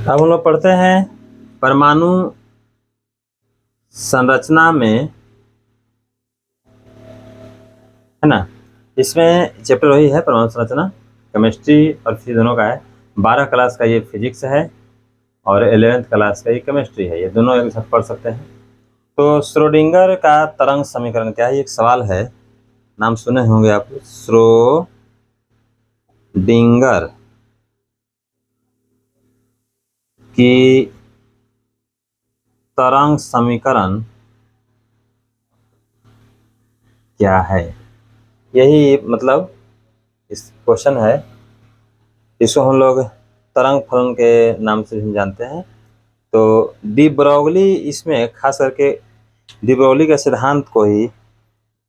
अब हम लोग पढ़ते हैं परमाणु संरचना में, है ना। इसमें चैप्टर वही है परमाणु संरचना, केमिस्ट्री और फिजिक्स दोनों का है। 12 क्लास का ये फिजिक्स है और 11th क्लास का ये केमिस्ट्री है। ये दोनों एक साथ पढ़ सकते हैं। तो श्रोडिंगर का तरंग समीकरण क्या है, ये एक सवाल है। नाम सुने होंगे आप, श्रोडिंगर की तरंग समीकरण क्या है, यही मतलब इस क्वेश्चन है। इसको हम लोग तरंग फलन के नाम से भी जानते हैं। तो डी ब्रोगली, इसमें खास करके डी ब्रोगली के सिद्धांत को ही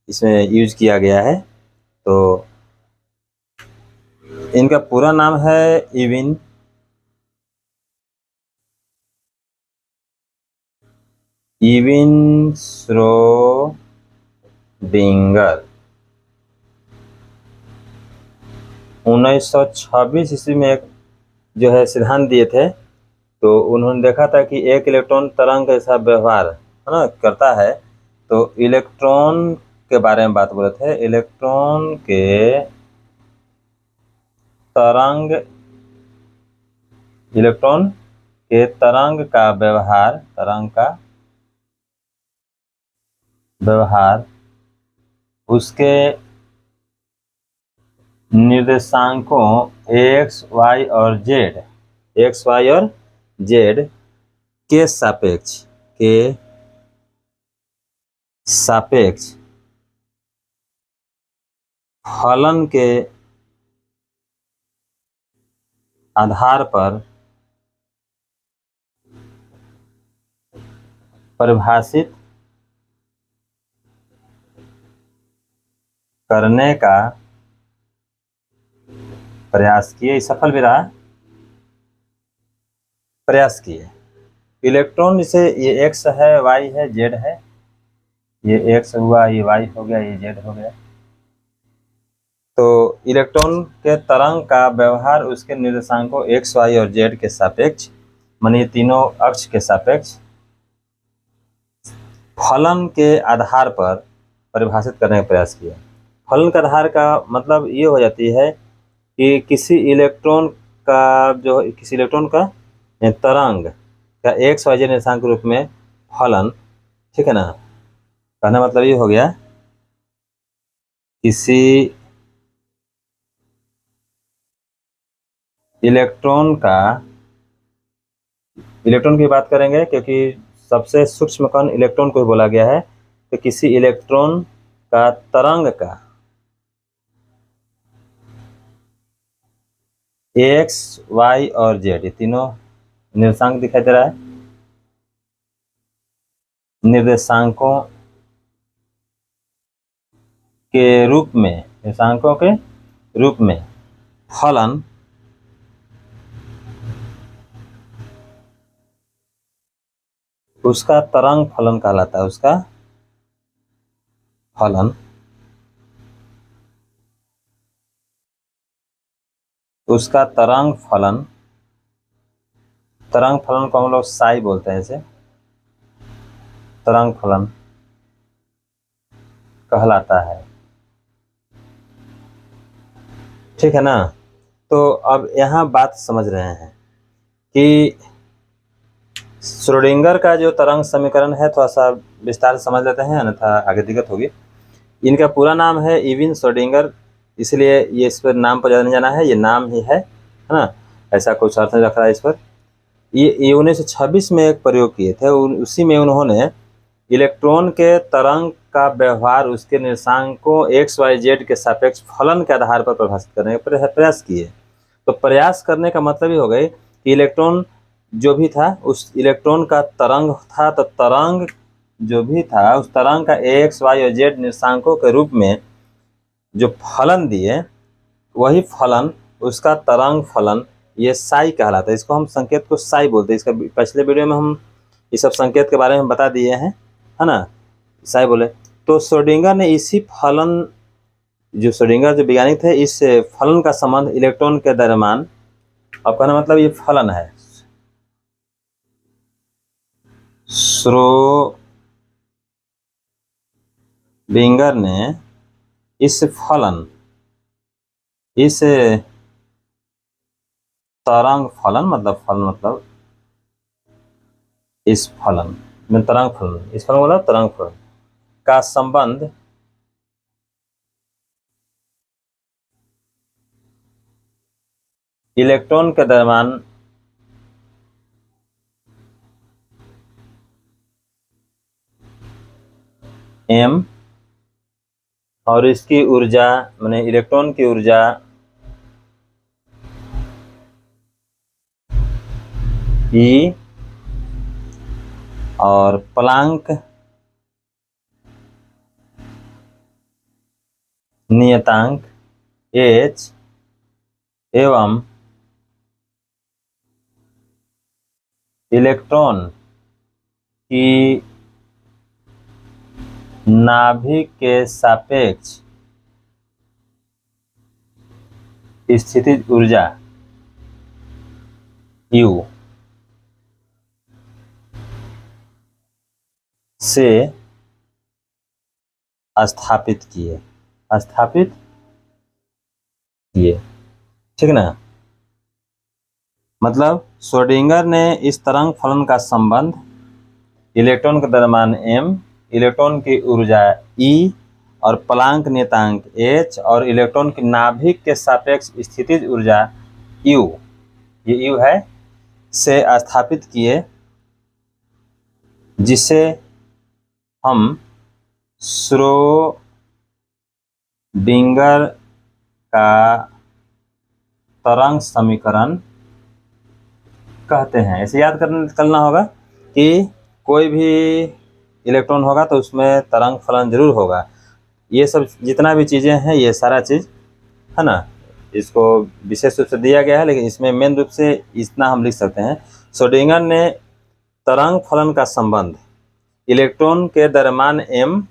इसमें यूज किया गया है। तो इनका पूरा नाम है इविन श्रोडिंगर। 1926 ईस्वी में एक जो है सिद्धांत दिए थे। तो उन्होंने देखा था कि एक इलेक्ट्रॉन तरंग के साथ व्यवहार है ना करता है। तो इलेक्ट्रॉन के बारे में बात बोले थे। इलेक्ट्रॉन के तरंग, इलेक्ट्रॉन के तरंग का व्यवहार उसके निर्देशांकों x, y और z के सापेक्ष फलन के आधार पर परिभाषित करने का प्रयास किए। सफल भी रहा, प्रयास किए। इलेक्ट्रॉन जैसे ये x है, y है, z है। ये x हुआ, ये y हो गया, ये z हो गया। तो इलेक्ट्रॉन के तरंग का व्यवहार उसके निर्देशांकों x, y और z के सापेक्ष, माने तीनों अक्ष के सापेक्ष फलन के आधार पर परिभाषित करने का प्रयास किया। फलन के आधार का मतलब ये हो जाती है कि किसी इलेक्ट्रॉन का तरंग का x, y, z निर्देशांक के रूप में फलन, ठीक है ना। कहने मतलब ये हो गया, किसी इलेक्ट्रॉन की बात करेंगे क्योंकि सबसे सूक्ष्म कण इलेक्ट्रॉन को बोला गया है। तो किसी इलेक्ट्रॉन का तरंग का x, y और z, ये तीनों निर्देशांक दिखाई दे रहा है। निर्देशांकों के रूप में फलन उसका तरंग फलन कहलाता है। उसका तरंग फलन को हम लोग साई बोलते हैं। इसे तरंग फलन कहलाता है, ठीक है ना। तो अब यहाँ बात समझ रहे हैं कि श्रोडिंगर का जो तरंग समीकरण है, थोड़ा सा विस्तार से समझ लेते हैं, अन्यथा आगे दिक्कत होगी। इनका पूरा नाम है इविन श्रोडिंगर, इसलिए ये इस पर नाम पर ज़्यादा नहीं जाना है, ये नाम ही है ना। ऐसा कुछ अर्थ नहीं रख रहा है इस पर। ये 1926 में एक प्रयोग किए थे। उसी में उन्होंने इलेक्ट्रॉन के तरंग का व्यवहार उसके निर्देशांकों x, y, z के सापेक्ष फलन के आधार पर परिभाषित करने का प्रयास किए। तो प्रयास करने का मतलब ये हो गई कि इलेक्ट्रॉन जो भी था, उस इलेक्ट्रॉन का तरंग था। तो तरंग जो भी था, उस तरंग का x, y और z निर्देशांकों के रूप में जो फलन दिए, वही फलन उसका तरंग फलन, ये साई कहलाता है। इसको हम संकेत को साई बोलते हैं। इसका पिछले वीडियो में हम इस सब संकेत के बारे में बता दिए हैं, है ना, साई बोले। तो श्रोडिंगर ने इसी फलन, जो श्रोडिंगर जो वैज्ञानिक थे, इस फलन का संबंध इलेक्ट्रॉन के दरम्यान, अब कहना मतलब ये फलन है, श्रोडिंगर ने इस तरंग फलन मतलब इस फलन में तरंग फलन, इस फलन मतलब तरंग फलन का संबंध इलेक्ट्रॉन के दरम्यान m और इसकी ऊर्जा माने इलेक्ट्रॉन की ऊर्जा E और प्लांक नियतांक H एवं इलेक्ट्रॉन की नाभिक के सापेक्ष स्थितिज ऊर्जा U से स्थापित किए, ठीक ना। मतलब श्रोडिंगर ने इस तरंग फलन का संबंध इलेक्ट्रॉन के द्रव्यमान m, इलेक्ट्रॉन की ऊर्जा E और प्लांक नियतांक H और इलेक्ट्रॉन की नाभिक के सापेक्ष स्थितिज ऊर्जा U, ये U है, से स्थापित किए, जिसे हम श्रोडिंगर का तरंग समीकरण कहते हैं। ऐसे याद करना होगा कि कोई भी इलेक्ट्रॉन होगा तो उसमें तरंग फलन जरूर होगा। ये सब जितना भी चीज़ें हैं ये सारा चीज़ है ना, इसको विशेष रूप से दिया गया है, लेकिन इसमें मेन रूप से इतना हम लिख सकते हैं। श्रोडिंगर ने तरंग फलन का संबंध इलेक्ट्रॉन के द्रव्यमान m,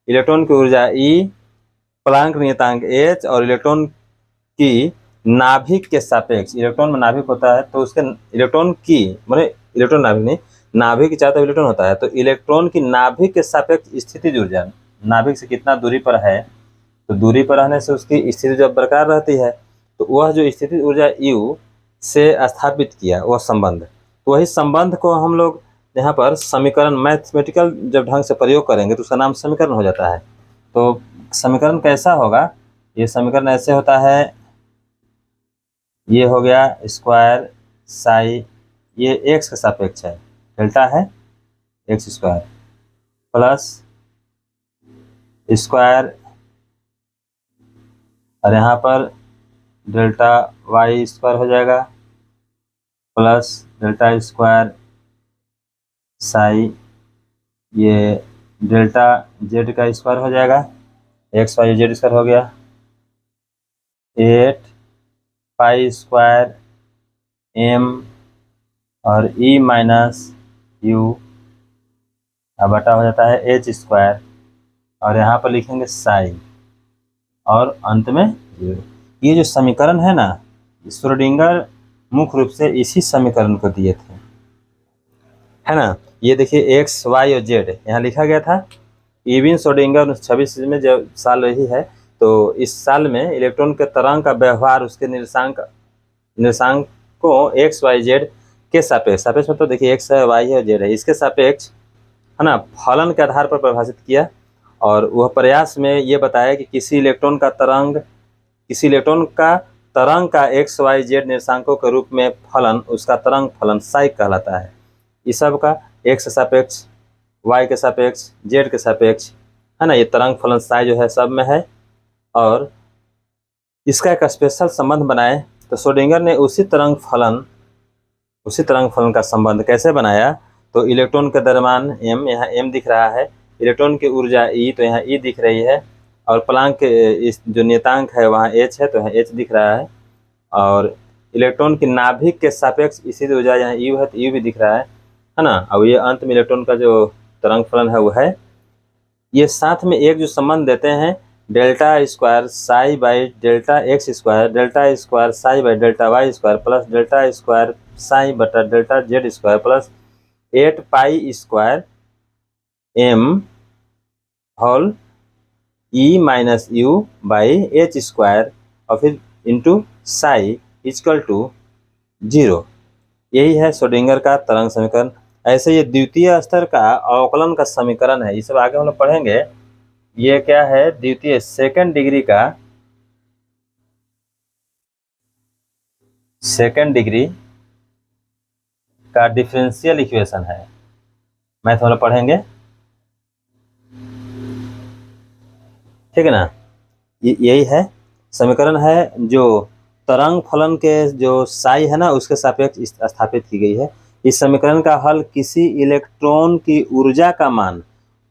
इलेक्ट्रॉन की ऊर्जा E, प्लांक नियतांक H और इलेक्ट्रॉन की नाभिक के सापेक्ष, इलेक्ट्रॉन में नाभिक होता है तो उसके इलेक्ट्रॉन की माने इलेक्ट्रॉन नाभिक नहीं, नाभिक चाहे तो इलेक्ट्रॉन होता है, तो इलेक्ट्रॉन की नाभिक के सापेक्ष स्थितिज ऊर्जा, नाभिक से कितना दूरी पर है, तो दूरी पर रहने से उसकी स्थिति जब बरकरार रहती है, तो वह जो स्थितिज ऊर्जा U से स्थापित किया वह संबंध, तो वही संबंध को हम लोग यहाँ पर समीकरण मैथमेटिकल जब ढंग से प्रयोग करेंगे तो उसका नाम समीकरण हो जाता है। तो समीकरण कैसा होगा, ये समीकरण ऐसे होता है, ये हो गया स्क्वायर साई, ये x के सापेक्ष है, डेल्टा है x स्क्वायर प्लस स्क्वायर और यहाँ पर डेल्टा y स्क्वायर हो जाएगा प्लस डेल्टा स्क्वायर साई, ये डेल्टा z का स्क्वायर हो जाएगा, x y z स्क्वायर हो गया, 8 पाई स्क्वायर m और E माइनस U बटा हो जाता है h स्क्वायर और यहाँ पर लिखेंगे साई और अंत में 0। ये जो समीकरण है ना, श्रोडिंगर मुख्य रूप से इसी समीकरण को दिए थे, है ना। ये देखिए x y और z यहाँ लिखा गया था। इविन श्रोडिंगर 1926 में जब साल रही है, तो इस साल में इलेक्ट्रॉन के तरंग का व्यवहार उसके निर्देशांकों x y z के सापेक्ष मतलब देखिए x है, y है और z है, इसके सापेक्ष है ना फलन के आधार पर परिभाषित किया, और वह प्रयास में ये बताया कि किसी इलेक्ट्रॉन का तरंग का x y z निर्देशांकों के रूप में फलन उसका तरंग फलन साई कहलाता है। इस सब का x के सापेक्ष, y के सापेक्ष, z के सापेक्ष, है ना, ये तरंग फलन साई जो है सब में है, और इसका एक स्पेशल संबंध बनाए। तो श्रोडिंगर ने उसी तरंग फलन का संबंध कैसे बनाया, तो इलेक्ट्रॉन के द्रव्यमान m, यहाँ m दिख रहा है, इलेक्ट्रॉन की ऊर्जा E, तो यहाँ E दिख रही है, और प्लांक के जो नियतांक है वहाँ h है, तो यहाँ h दिख रहा है, और इलेक्ट्रॉन की नाभिक के सापेक्ष इसी ऊर्जा यहाँ U है, तो U भी दिख रहा है ना। अब ये अंत में इलेक्ट्रॉन का जो तरंग फलन है वो है, ये साथ में एक जो संबंध देते हैं delta square psi by delta x square, delta square psi by delta y square plus delta square psi बटा delta z square plus 8 pi square m whole e minus U by H square और फिर into Sai is equal to 0। यही है Schrodinger का तरंग समीकरण। ऐसे ये द्वितीय स्तर का अवकलन का समीकरण है। ये सब आगे हम लोग पढ़ेंगे। ये क्या है? द्वितीय सेकंड डिग्री का डिफरेंशियल इक्वेशन है। मैथ हम लोग पढ़ेंगे, ठीक है ना। यही है समीकरण है जो तरंग फलन के जो साई है ना उसके सापेक्ष स्थापित की गई है। इस समीकरण का हल किसी इलेक्ट्रॉन की ऊर्जा का मान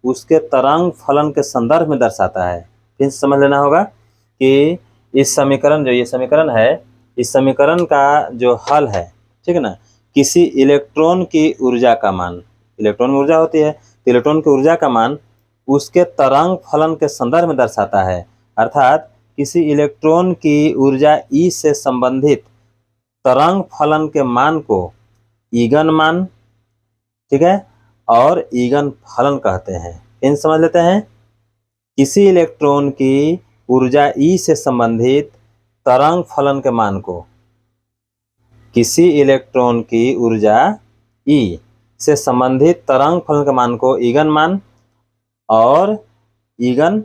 उसके तरंग फलन के संदर्भ में दर्शाता है। फिर समझ लेना होगा कि इस समीकरण जो ये समीकरण है, इस समीकरण का जो हल है, ठीक है ना, किसी इलेक्ट्रॉन की ऊर्जा का मान, इलेक्ट्रॉन में ऊर्जा होती है तो इलेक्ट्रॉन की ऊर्जा का मान उसके तरंग फलन के संदर्भ में दर्शाता है। अर्थात किसी इलेक्ट्रॉन की ऊर्जा E से संबंधित तरंग फलन के मान को ईगन मान, ठीक है, और ईगन फलन कहते हैं। इन समझ लेते हैं। किसी इलेक्ट्रॉन की ऊर्जा E से संबंधित तरंग फलन के मान को, किसी इलेक्ट्रॉन की ऊर्जा E से संबंधित तरंग फलन के मान को ईगन मान और ईगन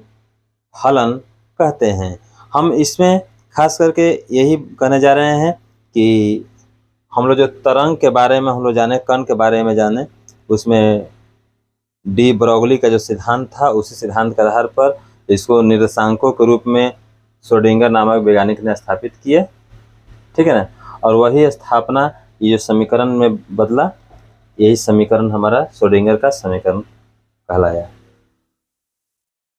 फलन कहते हैं। हम इसमें खास करके यही कहने जा रहे हैं कि हम लोग जो तरंग के बारे में हम लोग जाने, कण के बारे में जाने, उसमें डी ब्रोगली का जो सिद्धांत था उसी सिद्धांत के आधार पर इसको निर्देशांकों के रूप में श्रोडिंगर नामक वैज्ञानिक ने स्थापित किए, ठीक है ना। और वही स्थापना ये जो समीकरण में बदला, यही समीकरण हमारा श्रोडिंगर का समीकरण कहलाया।